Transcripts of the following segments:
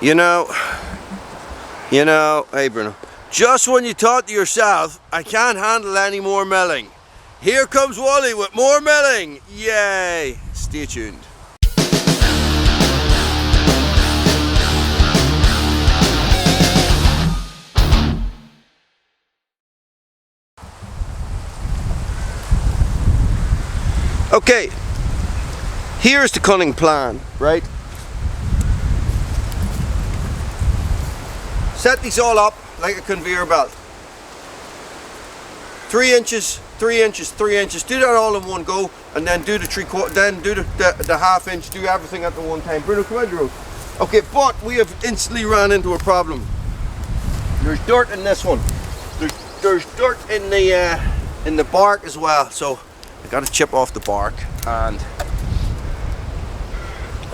You know, hey Bruno, just when you thought to yourself, I can't handle any more milling, here comes Wally with more milling. Yay! Stay tuned. Okay, here's the cunning plan, right? Set these all up like a conveyor belt. 3 inches, 3 inches, 3 inches. Do that all in one go, and then do the then do the half inch. Do everything at the one time. Bruno, come on, Drew. Okay, but we have instantly ran into a problem. There's dirt in this one. There's dirt in the bark as well. So I got to chip off the bark, and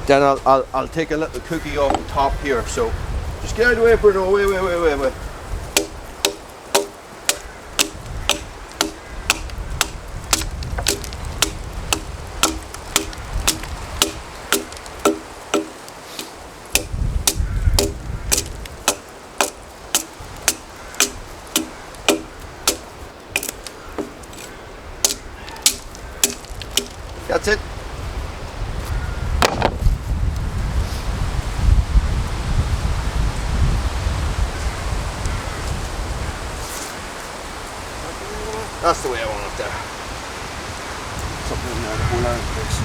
then I'll take a little cookie off the top here. So just get out of the way, Bruno. Wait. That's it. That's the way I want it there. Something in there to hold on to this.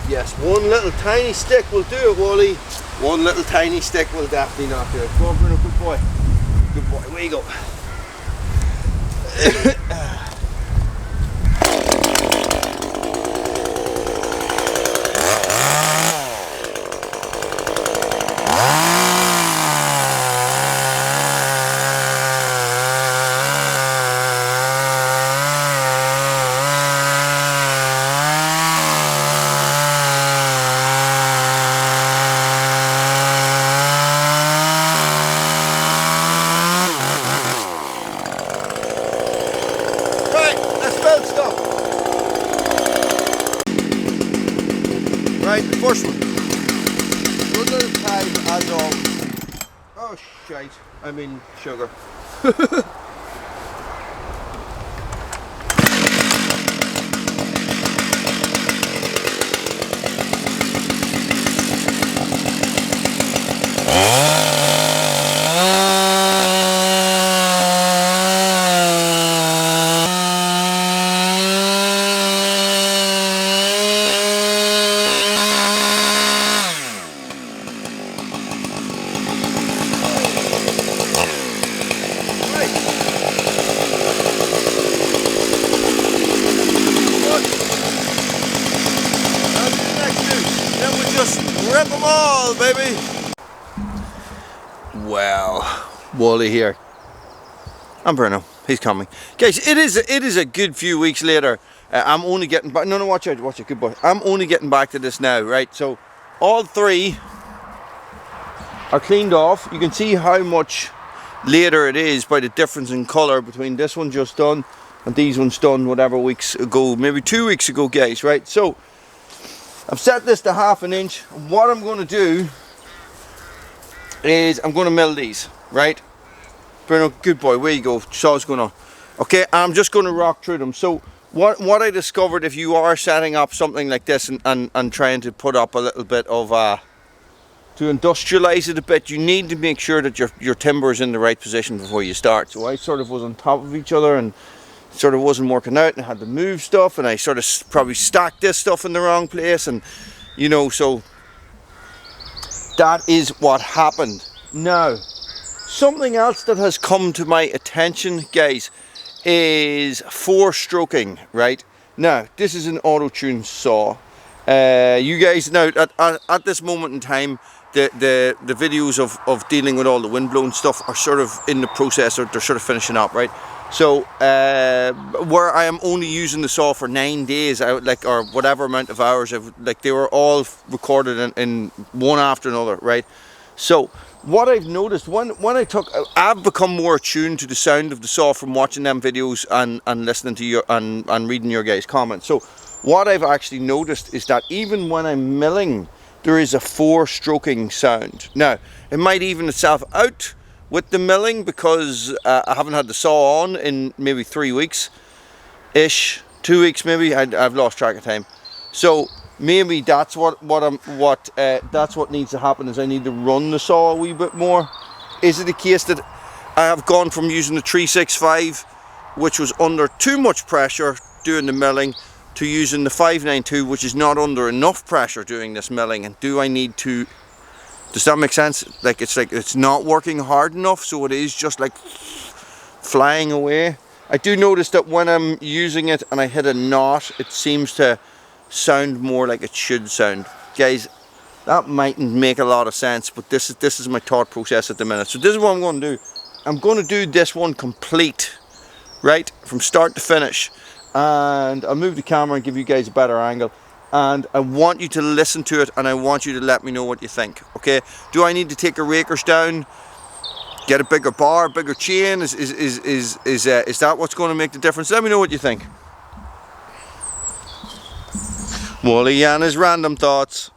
Yes, one little tiny stick will do it, Wally. One little tiny stick will definitely not do it. Go on, Bruno, good boy. Good boy, away you go. Right, the first one. Good little time as always. Oh shite, I mean sugar. Rip them all, baby. Well, Wally here. I'm Bruno. He's coming, guys. It is a good few weeks later. I'm only getting back. No, watch out, good boy. I'm only getting back to this now, right? So, all three are cleaned off. You can see how much later it is by the difference in colour between this one just done and these ones done whatever weeks ago, maybe 2 weeks ago, guys. Right? So. I've set this to 1/2 inch. What I'm going to do is I'm going to mill these, right? Bruno, good boy, where you go? Saw what's going on. Okay, I'm just going to rock through them. So what I discovered, if you are setting up something like this and trying to put up a little bit of to industrialize it a bit, you need to make sure that your timber is in the right position before you start. So I sort of was on top of each other and sort of wasn't working out, and I had to move stuff, and I sort of probably stacked this stuff in the wrong place, and you know, so that is what happened. Now, something else that has come to my attention, guys, is 4-stroking, right? Now, this is an auto-tune saw. You guys, now at this moment in time, the videos of dealing with all the windblown stuff are sort of in the process, or they're sort of finishing up, right? So where I am only using the saw for 9 days, or whatever amount of hours, they were all recorded in one after another, right? So what I've noticed when I've become more attuned to the sound of the saw from watching them videos and listening to your and reading your guys' comments. So what I've actually noticed is that even when I'm milling, there is a 4-stroking sound. Now it might even itself out with the milling because I haven't had the saw on in maybe 3 weeks ish, 2 weeks maybe. I've lost track of time. So maybe that's what needs to happen, is I need to run the saw a wee bit more. Is it the case that I have gone from using the 365, which was under too much pressure doing the milling, to using the 592, which is not under enough pressure doing this milling? And do I need to, does that make sense? Like it's not working hard enough, so it is just like flying away. I do notice that when I'm using it and I hit a knot, it seems to sound more like it should sound. Guys, that mightn't make a lot of sense, but this is my thought process at the minute. So this is what I'm going to do. I'm going to do this one complete, right, from start to finish, and I'll move the camera and give you guys a better angle, and I want you to listen to it and I want you to let me know what you think. Okay, do I need to take the rakers down, get a bigger bar, bigger chain? Is that what's going to make the difference? Let me know what you think. Wally and his random thoughts.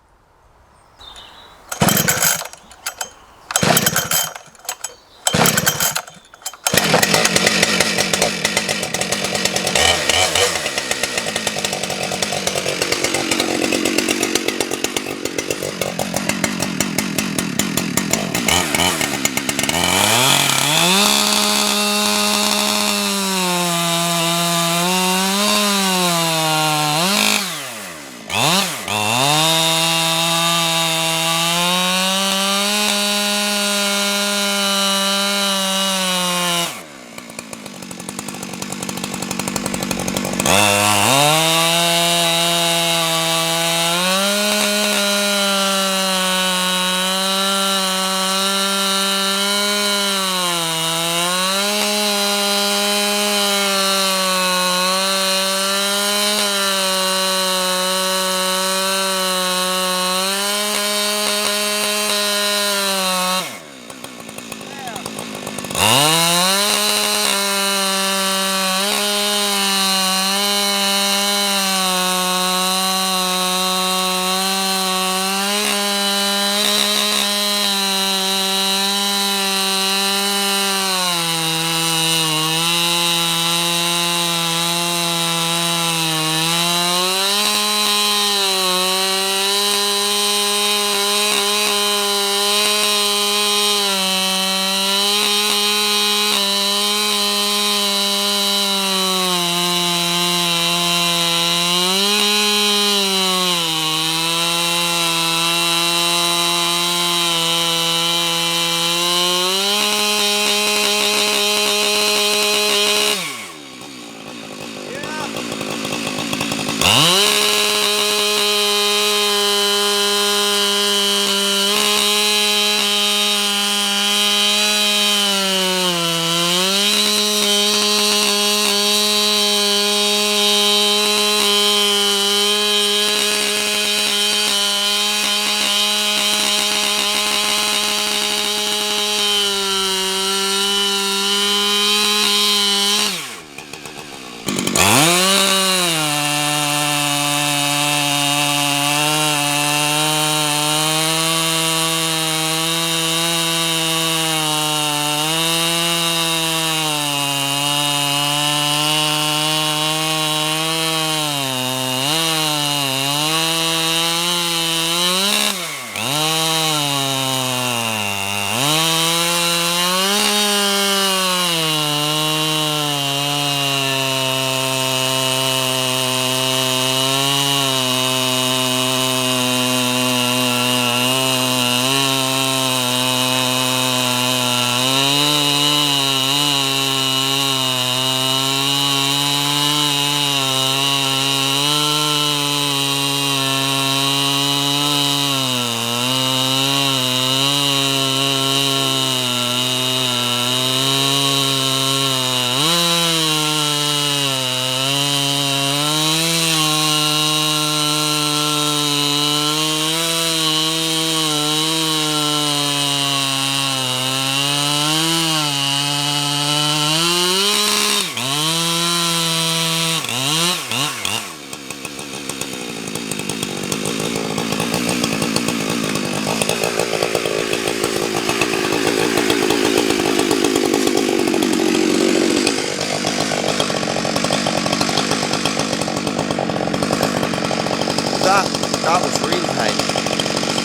That was real tight.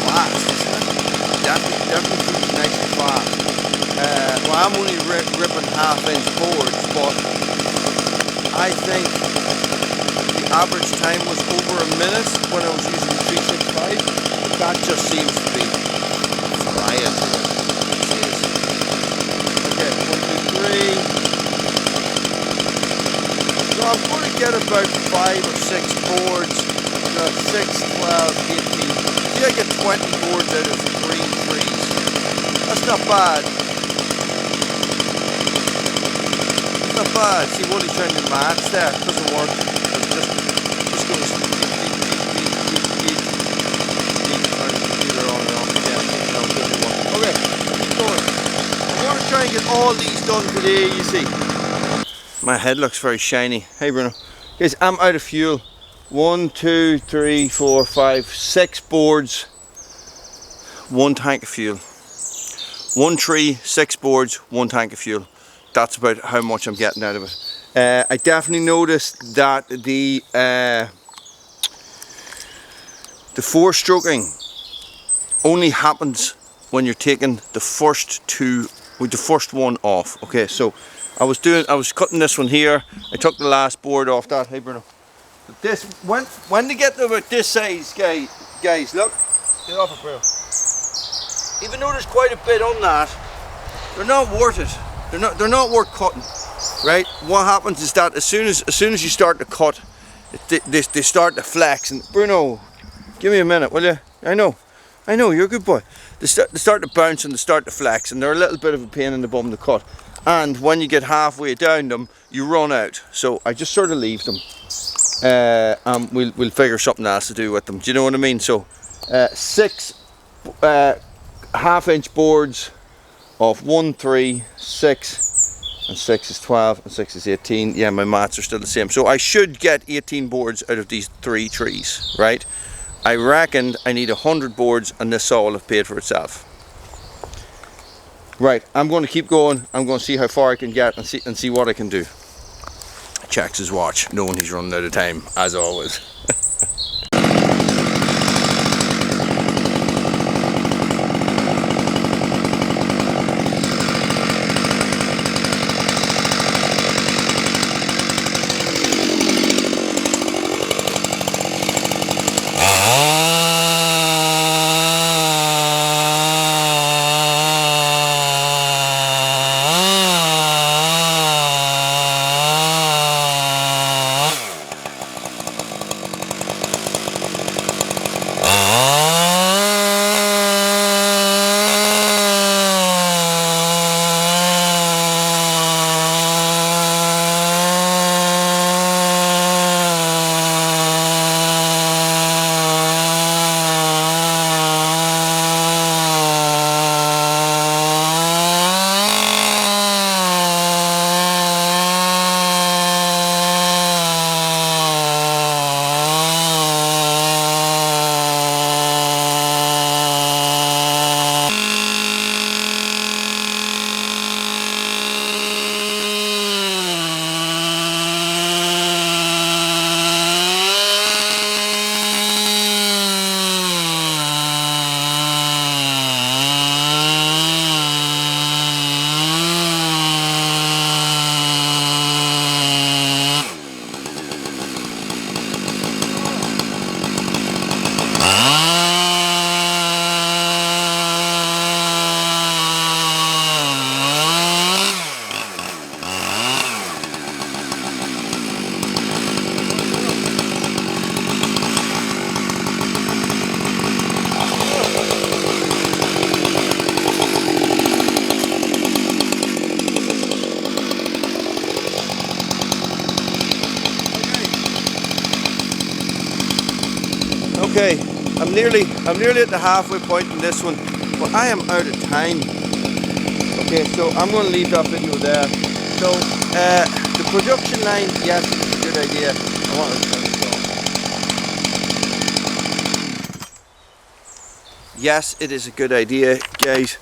Fast, isn't it? Definitely nice and fast. Well, I'm only ripping half-inch boards, but I think the average time was over a minute when I was using the 365. But that just seems to be flying. Okay, 1, 2, 3. So I'm going to get about 5 or 6 boards. 6, 12, 18. See, I get 20 boards out of the green trees. That's not bad. That's not bad. See, what he's trying to match there. It doesn't work. It's just goes beep. Turn the computer on and off again. No, it doesn't work. Okay, keep going. I'm going to try and get all these done today, you see. My head looks very shiny. Hey, Bruno. Guys, I'm out of fuel. 1, 2, 3, 4, 5, 6 boards, 1 tank of fuel. 1 tree, 6 boards, 1 tank of fuel. That's about how much I'm getting out of it. I definitely noticed that the 4-stroking only happens when you're taking the first one off. Okay, so I was cutting this one here. I took the last board off that. Hey, Bruno. This when they get to about this size, guys, look, get off it, bro. Even though there's quite a bit on that, they're not worth it. They're not worth cutting, right? What happens is that as soon as you start to cut, they start to flex. And Bruno, give me a minute, will you? I know, you're a good boy. They start to bounce and they start to flex, and they're a little bit of a pain in the bum to cut. And when you get halfway down them, you run out. So I just sort of leave them. We'll figure something else to do with them. Do you know what I mean? So 6 half-inch boards of 1, 3, 6, and 6 is 12, and 6 is 18. Yeah, my maths are still the same. So I should get 18 boards out of these 3 trees, right? I reckoned I need 100 boards, and this saw will have paid for itself. Right, I'm going to keep going. I'm going to see how far I can get and see what I can do. Checks his watch, knowing he's running out of time, as always. Okay, I'm nearly at the halfway point in this one, but I am out of time. Okay, so I'm going to leave that video there. So the production line, yes, it's a good idea. I want to turn this off. Yes, it is a good idea, guys,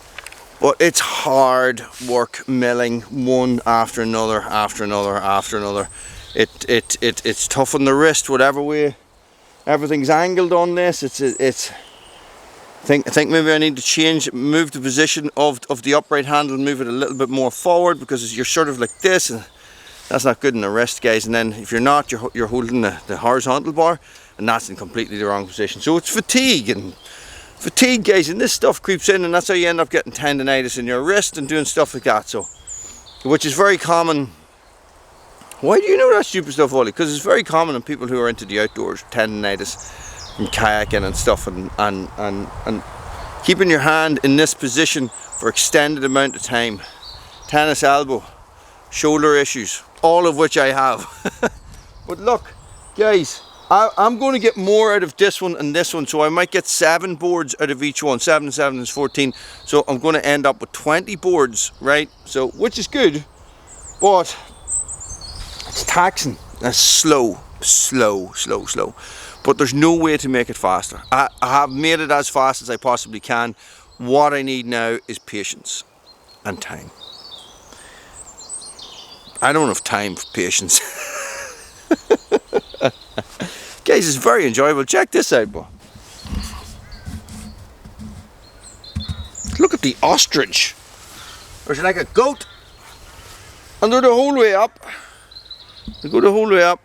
but it's hard work milling one after another, after another, after another. It's tough on the wrist, whatever way Everything's angled on this. I think maybe I need to move the position of the upright handle, move it a little bit more forward, because you're sort of like this, and that's not good in the wrist, guys. And then if you're not, you're holding the horizontal bar, and that's in completely the wrong position. So it's fatigue, guys, and this stuff creeps in, and that's how you end up getting tendonitis in your wrist and doing stuff like that. So, which is very common. Why do you know that stupid stuff, Ollie? Because it's very common in people who are into the outdoors, tendonitis from kayaking and stuff, and keeping your hand in this position for extended amount of time. Tennis elbow, shoulder issues, all of which I have. But look, guys, I'm going to get more out of this one and this one, so I might get 7 boards out of each one. 7 and 7 is 14, so I'm going to end up with 20 boards, right? So, which is good, but it's taxing. That's slow. But there's no way to make it faster. I have made it as fast as I possibly can. What I need now is patience and time. I don't have time for patience. Guys, it's very enjoyable. Check this out, boy. Look at the ostrich. There's like a goat. And they're the whole way up. They go the whole way up.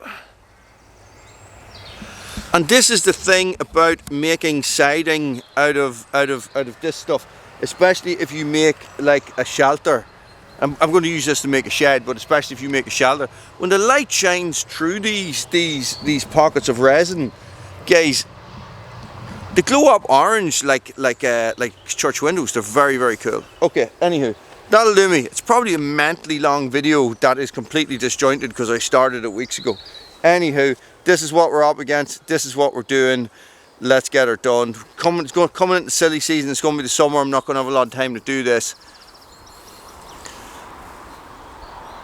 And this is the thing about making siding out of this stuff, especially if you make like a shelter. I'm going to use this to make a shed, but especially if you make a shelter, when the light shines through these pockets of resin, guys, they glow up orange like church windows. They're very, very cool. Okay, anywho, that'll do me. It's probably a mentally long video that is completely disjointed because I started it weeks ago. Anywho, this is what we're up against. This is what we're doing. Let's get it done. Coming into silly season. It's going to be the summer. I'm not going to have a lot of time to do this,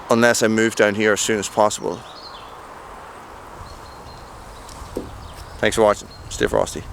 unless I move down here as soon as possible. Thanks for watching. Stay frosty.